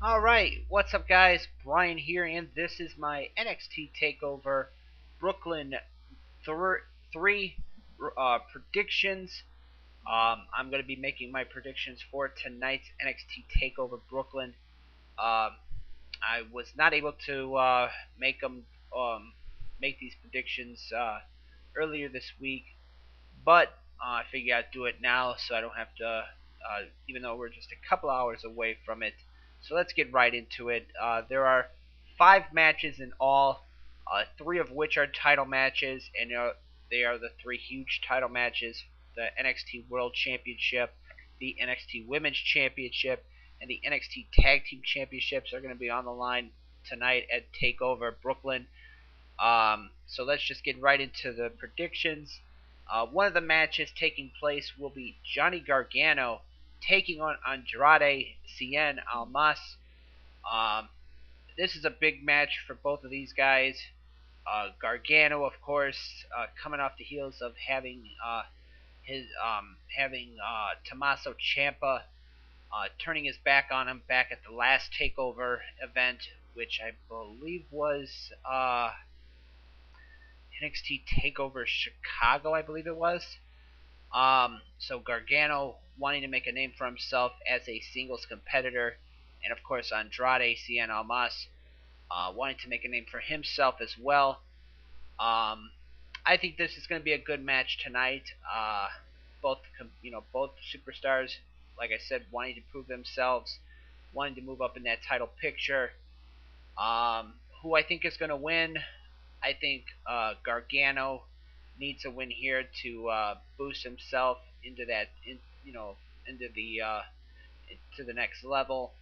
Alright, what's up guys? Brian here, and this is my NXT TakeOver Brooklyn 3 predictions. I'm going to be making my predictions for tonight's NXT TakeOver Brooklyn. Um, I was not able to make these predictions earlier this week, but I figure I'd do it now so I don't have to, even though we're just a couple hours away from it. So let's get right into it. There are 5 matches in all, 3 of which are title matches, and they are the 3 huge title matches: the NXT World Championship, the NXT Women's Championship, and the NXT Tag Team Championships are going to be on the line tonight at TakeOver Brooklyn. So let's just get right into the predictions. One of the matches taking place will be Johnny Gargano taking on Andrade Cien Almas. Um, this is a big match for both of these guys. Gargano, of course, coming off the heels of having Tommaso Ciampa turning his back on him back at the last Takeover event, which I believe was NXT Takeover Chicago, I believe it was. So Gargano wanting to make a name for himself as a singles competitor, and of course Andrade Cien Almas wanting to make a name for himself as well. I think this is going to be a good match tonight. Both superstars, like I said, wanting to prove themselves, wanting to move up in that title picture. Who I think is going to win? I think Gargano needs a win here to boost himself into into the next level.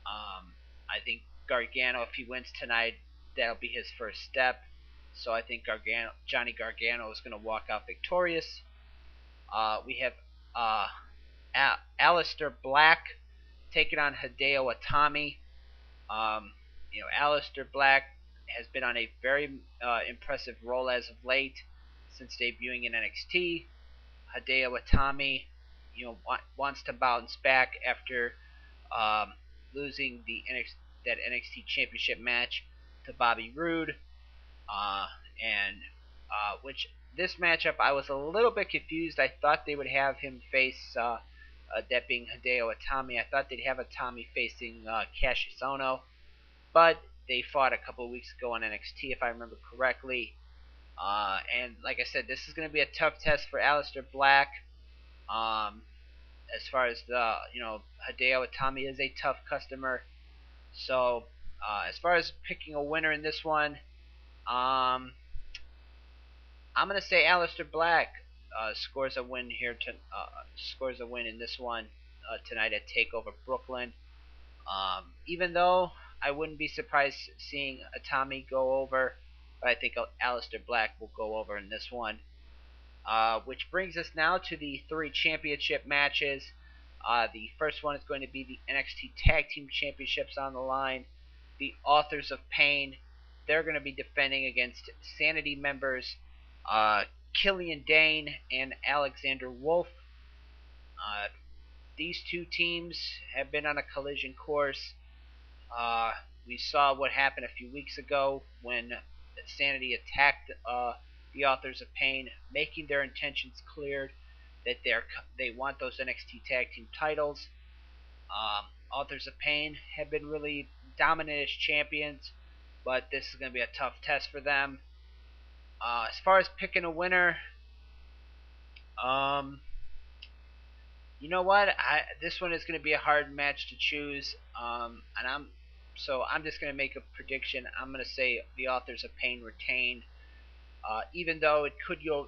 I think Gargano, if he wins tonight, that'll be his first step. So I think Johnny Gargano is going to walk out victorious. We have Aleister Black taking on Hideo Itami. Aleister Black has been on a very impressive roll as of late since debuting in NXT. Hideo Itami, wants to bounce back after losing that NXT Championship match to Bobby Roode, and which this matchup I was a little bit confused. I thought they would have him face that being Hideo Itami. I thought they'd have Itami facing Cassius Ohno, but they fought a couple of weeks ago on NXT, if I remember correctly. And like I said, this is going to be a tough test for Aleister Black. As far as Hideo Itami is a tough customer. So, as far as picking a winner in this one, I'm going to say Aleister Black scores a win in this one tonight at Takeover Brooklyn. Even though I wouldn't be surprised seeing Itami go over, but I think Aleister Black will go over in this one. Which brings us now to the 3 championship matches. The first one is going to be the NXT Tag Team Championships on the line. The Authors of Pain, they're going to be defending against Sanity members Killian Dane and Alexander Wolf. These 2 teams have been on a collision course. We saw what happened a few weeks ago when Sanity attacked the Authors of Pain, making their intentions clear that they want those NXT Tag Team titles. Authors of Pain have been really dominant as champions, but this is going to be a tough test for them. As far as picking a winner, you know what? This one is going to be a hard match to choose, and I'm just going to make a prediction. I'm going to say the Authors of Pain retain. Even though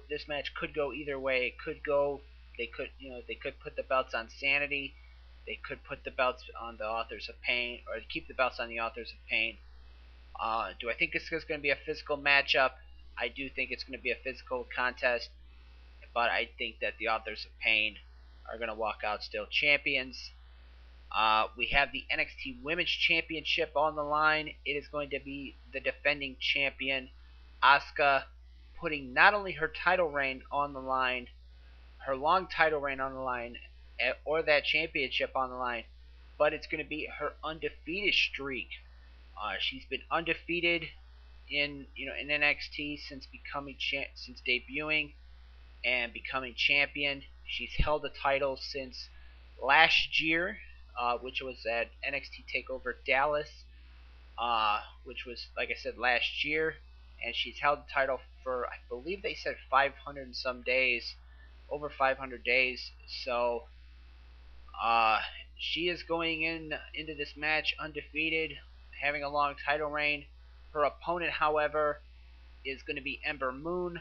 this match could go either way. They could put the belts on Sanity. They could put the belts on the Authors of Pain, or keep the belts on the Authors of Pain. Do I think this is going to be a physical matchup? I do think it's going to be a physical contest, but I think that the Authors of Pain are going to walk out still champions. We have the NXT Women's Championship on the line. It is going to be the defending champion, Asuka, putting not only her title reign on the line, her long title reign on the line, or that championship on the line, but it's going to be her undefeated streak. She's been undefeated in NXT since since debuting and becoming champion. She's held the title since last year, which was at NXT Takeover Dallas, which was, like I said, last year. And she's held the title for, I believe they said 500 and some days, over 500 days. So uh, she is going into this match undefeated, having a long title reign. Her opponent, however, is going to be Ember Moon,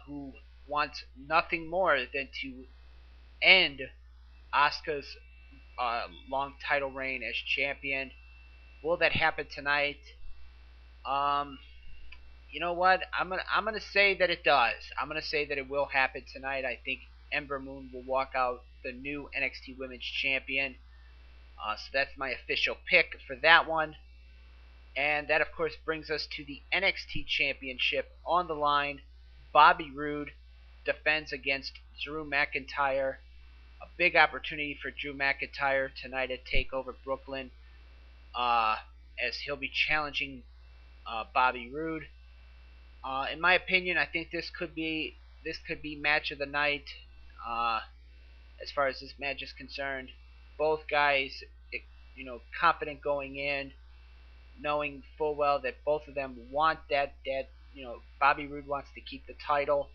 who wants nothing more than to end Asuka's long title reign as champion. Will that happen tonight? Um, you know what? I'm gonna say that it does. I'm gonna say that it will happen tonight. I think Ember Moon will walk out the new NXT Women's Champion. So that's my official pick for that one. And that, of course, brings us to the NXT Championship on the line. Bobby Roode defends against Drew McIntyre. A big opportunity for Drew McIntyre tonight at TakeOver Brooklyn, uh, as he'll be challenging Bobby Roode. In my opinion, I think this could be match of the night. Uh, as far as this match is concerned, both guys, confident going in, knowing full well that both of them want that Bobby Roode wants to keep the title.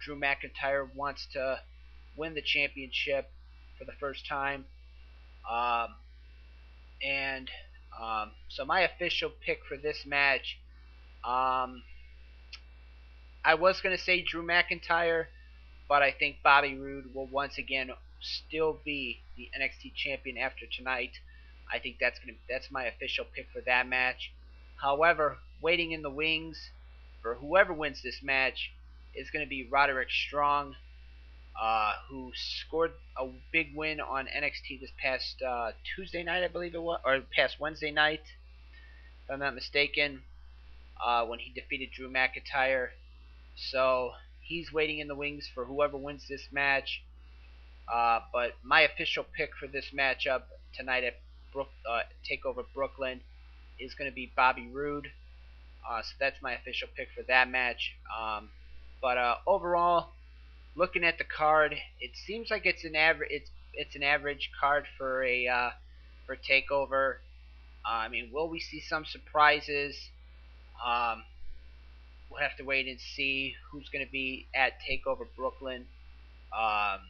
Drew McIntyre wants to win the championship for the first time. Um, and so my official pick for this match, um, I was going to say Drew McIntyre, but I think Bobby Roode will once again still be the NXT champion after tonight. I think that's my official pick for that match. However, waiting in the wings for whoever wins this match is going to be Roderick Strong, who scored a big win on NXT this past Tuesday night, I believe it was, or past Wednesday night, if I'm not mistaken, when he defeated Drew McIntyre. So he's waiting in the wings for whoever wins this match. But my official pick for this matchup tonight at Takeover Brooklyn is going to be Bobby Roode. So that's my official pick for that match. But overall, looking at the card, it seems like it's an average card for a for Takeover. I mean, will we see some surprises? Um, we'll have to wait and see who's going to be at Takeover Brooklyn. Um,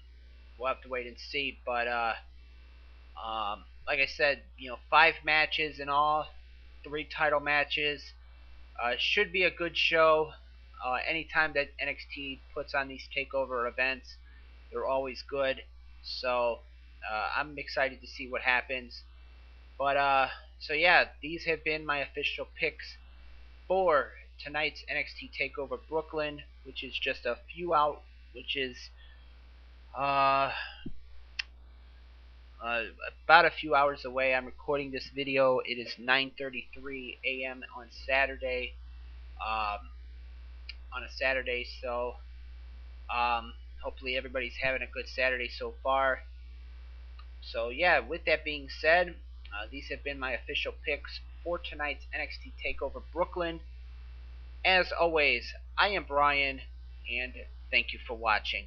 we'll have to wait and see. But like I said, 5 matches in all, 3 title matches. Should be a good show. Anytime that NXT puts on these takeover events, they're always good. So I'm excited to see what happens. But so yeah, these have been my official picks for tonight's NXT Takeover Brooklyn, which is just a few out, which is uh, uh, about a few hours away. I'm recording this video. It is 9:33 a.m. on Saturday. Um, on a Saturday, so hopefully everybody's having a good Saturday so far. So yeah, with that being said, these have been my official picks for tonight's NXT Takeover Brooklyn. As always, I am Brian, and thank you for watching.